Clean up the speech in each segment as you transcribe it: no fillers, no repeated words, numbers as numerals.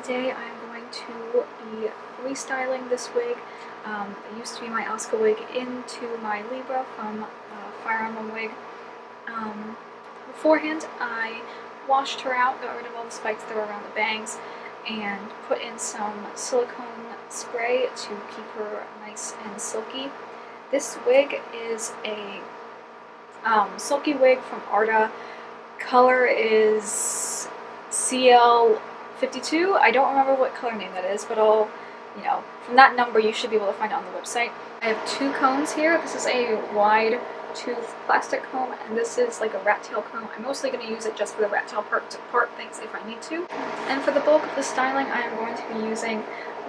Today I'm going to be restyling this wig. It used to be my Oscar wig into my Libra from Fire Emblem wig. Beforehand I washed her out, got rid of all the spikes that were around the bangs, and put in some silicone spray to keep her nice and silky. This wig is a silky wig from Arda. Color is CL52. I don't remember what color name that is, but from that number you should be able to find it on the website. I have two combs here. This is a wide tooth plastic comb, and this is like a rat tail comb. I'm mostly going to use it just for the rat tail part to part things if I need to. And for the bulk of the styling, I am going to be using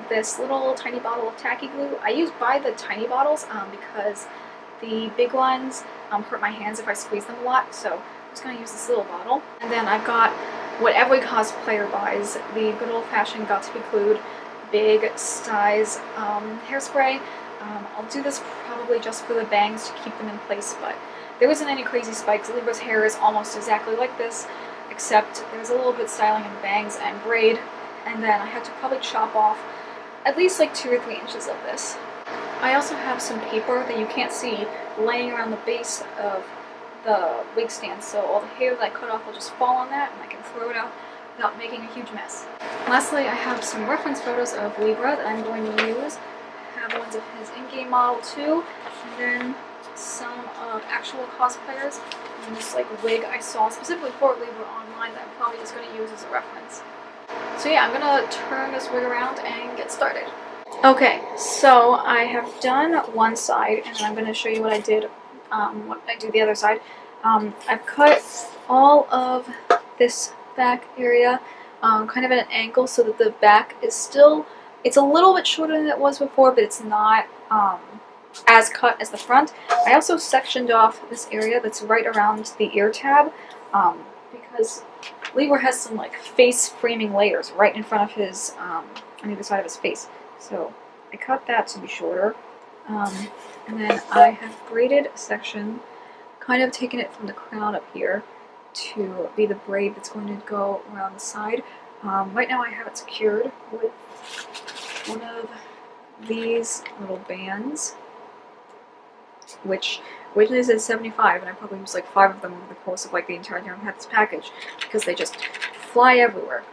this little tiny bottle of tacky glue. I buy the tiny bottles because the big ones hurt my hands if I squeeze them a lot, so I'm just going to use this little bottle. And then I've got what every cosplayer buys, the good old-fashioned Got to Be Glued big size hairspray. I'll do this probably just for the bangs to keep them in place, but there isn't any crazy spikes. Libra's hair is almost exactly like this, except there's a little bit styling in the bangs and braid, and then I had to probably chop off at least like 2 or 3 inches of this. I also have some paper that you can't see laying around the base of the wig stand, so all the hair that I cut off will just fall on that and I can throw it out without making a huge mess. Lastly, I have some reference photos of Libra that I'm going to use. I have ones of his in-game model too, and then some of actual cosplayers, and this like wig I saw specifically for Libra online that I'm probably just going to use as a reference. So yeah, I'm going to turn this wig around and get started. Okay, so I have done one side, and I'm going to show you what I did, what I do the other side. I've cut all of this back area kind of at an angle so that the back is still, it's a little bit shorter than it was before, but it's not as cut as the front. I also sectioned off this area that's right around the ear tab because Libra has some like face framing layers right in front of his, on either side of his face. So I cut that to be shorter, and then I have braided a section, kind of taken it from the crown up here to be the braid that's going to go around the side. Right now I have it secured with one of these little bands, which originally says 75, and I probably used like 5 of them over the course of like the entire time I had this package because they just fly everywhere.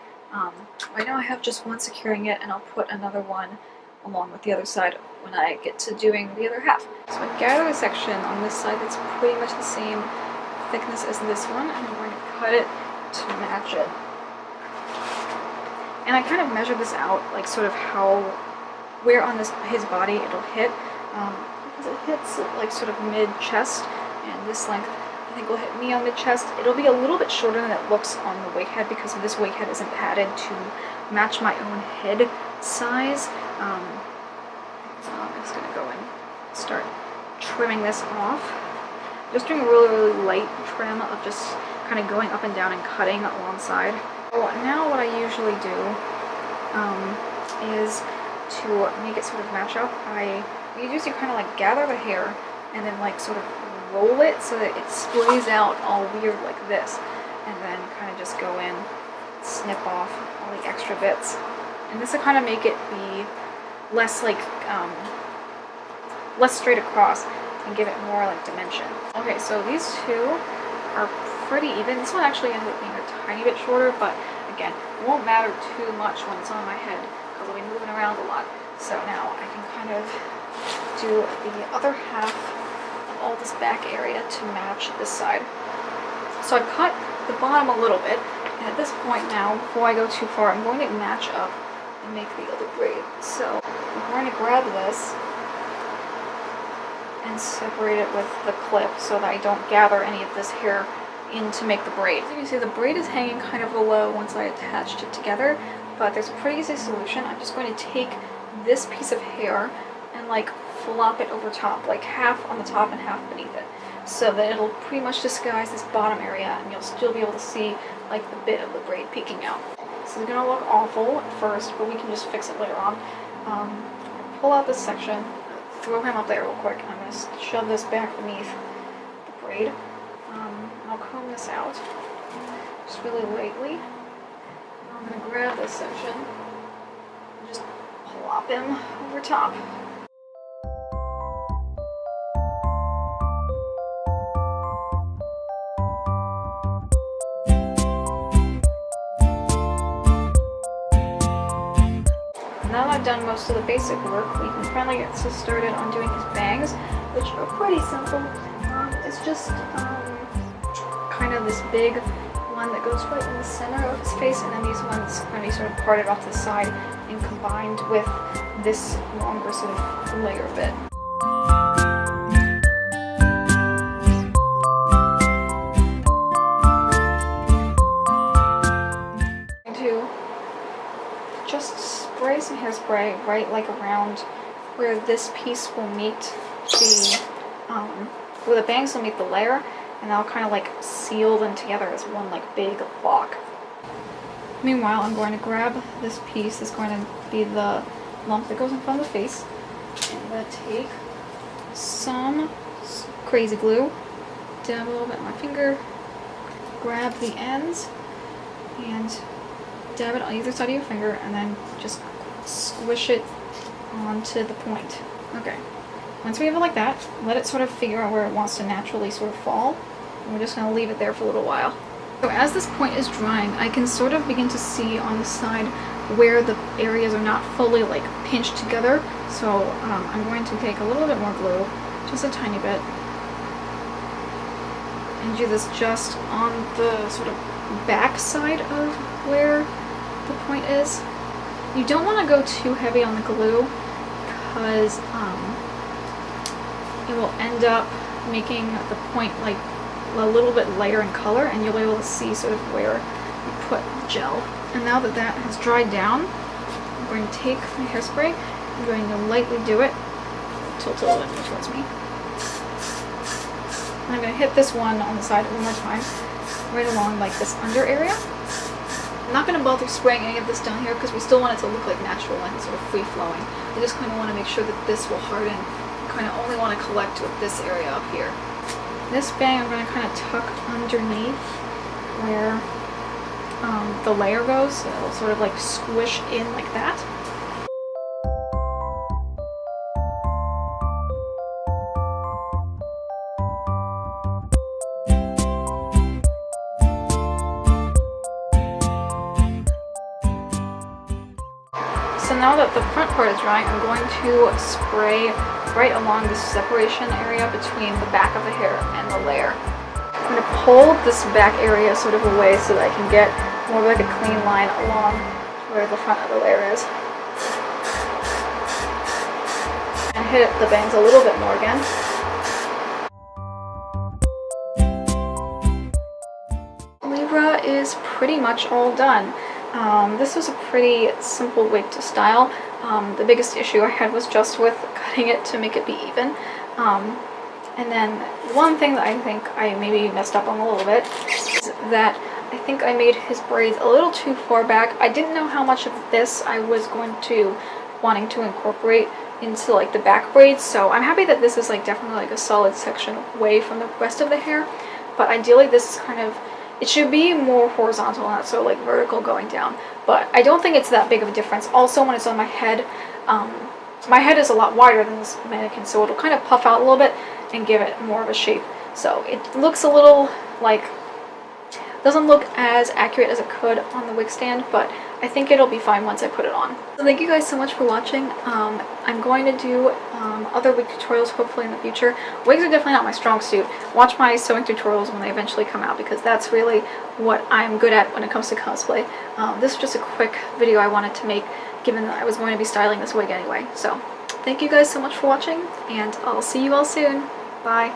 Right now I have just one securing it, and I'll put another one along with the other side when I get to doing the other half. So I gathered a section on this side that's pretty much the same thickness as this one, and I'm going to cut it to match it. And I kind of measured this out, like sort of where on his body it'll hit, because it hits like sort of mid-chest, and this length I think will hit me on mid-chest. It'll be a little bit shorter than it looks on the wig head because this wig head isn't padded to match my own head size. I'm just going to go and start trimming this off. Just doing a really light trim of just kind of going up and down and cutting alongside. So now what I usually do is to make it sort of match up. I usually kind of like gather the hair and then like sort of roll it so that it splays out all weird like this, and then kind of just go in, snip off all the extra bits, and this will kind of make it be less like less straight across and give it more like dimension. Okay, so these two are pretty even. This one actually ended up being a tiny bit shorter, but again, it won't matter too much when it's on my head because I'll be moving around a lot. So now I can kind of do the other half of all this back area to match this side. So I've cut the bottom a little bit, and at this point now, before I go too far, I'm going to match up and make the other braid. So I'm going to grab this and separate it with the clip so that I don't gather any of this hair in to make the braid. As you can see, the braid is hanging kind of low once I attached it together, but there's a pretty easy solution. I'm just going to take this piece of hair and like flop it over top, like half on the top and half beneath it, so that it'll pretty much disguise this bottom area and you'll still be able to see like the bit of the braid peeking out. This is going to look awful at first, but we can just fix it later on. Pull out this section, throw him up there real quick, and I'm going to shove this back beneath the braid. I'll comb this out just really lightly. I'm going to grab this section plop him over top. Now that I've done most of the basic work, we can finally get started on doing his bangs, which are pretty simple. It's just kind of this big one that goes right in the center of his face, and then these ones are going to be sort of parted off to the side and combined with this longer sort of layer bit. Just spray some hairspray right like around where this piece will meet the, where the bangs will meet the layer, and that'll kind of like seal them together as one like big block. Meanwhile, I'm going to grab this piece that's going to be the lump that goes in front of the face, and I'm going to take some crazy glue, dab a little bit on my finger, grab the ends, and dab it on either side of your finger, and then just squish it onto the point. Okay, once we have it like that, let it sort of figure out where it wants to naturally sort of fall, and we're just going to leave it there for a little while. So as this point is drying, I can sort of begin to see on the side where the areas are not fully like pinched together, so I'm going to take a little bit more glue, just a tiny bit, and do this just on the sort of back side of where the point is. You don't want to go too heavy on the glue because it will end up making the point like a little bit lighter in color, and you'll be able to see sort of where you put the gel. And now that that has dried down, I'm going to take my hairspray, I'm going to lightly do it, tilt it a little bit more towards me. And I'm going to hit this one on the side one more time, right along like this under area. I'm not going to bother spraying any of this down here because we still want it to look like natural and sort of free-flowing. I just kind of want to make sure that this will harden. I kind of only want to collect with this area up here. This bang I'm going to kind of tuck underneath where the layer goes, so it'll sort of like squish in like that. So now that the front part is drying, I'm going to spray right along this separation area between the back of the hair and the layer. I'm going to pull this back area sort of away so that I can get more like a clean line along where the front of the layer is. And hit the bangs a little bit more again. Libra is pretty much all done. This was a pretty simple wig to style. The biggest issue I had was just with cutting it to make it be even. And then one thing that I think I maybe messed up on a little bit is that I think I made his braids a little too far back. I didn't know how much of this I was wanting to incorporate into like the back braids, so I'm happy that this is like definitely like a solid section away from the rest of the hair, but ideally this is kind of, it should be more horizontal, not so like vertical going down, but I don't think it's that big of a difference. Also, when it's on my head is a lot wider than this mannequin, so it'll kind of puff out a little bit and give it more of a shape. So it looks a little like, doesn't look as accurate as it could on the wig stand, but I think it'll be fine once I put it on. So thank you guys so much for watching. I'm going to do other wig tutorials hopefully in the future. Wigs are definitely not my strong suit. Watch my sewing tutorials when they eventually come out, because that's really what I'm good at when it comes to cosplay. This is just a quick video I wanted to make, given that I was going to be styling this wig anyway. So thank you guys so much for watching, and I'll see you all soon. Bye.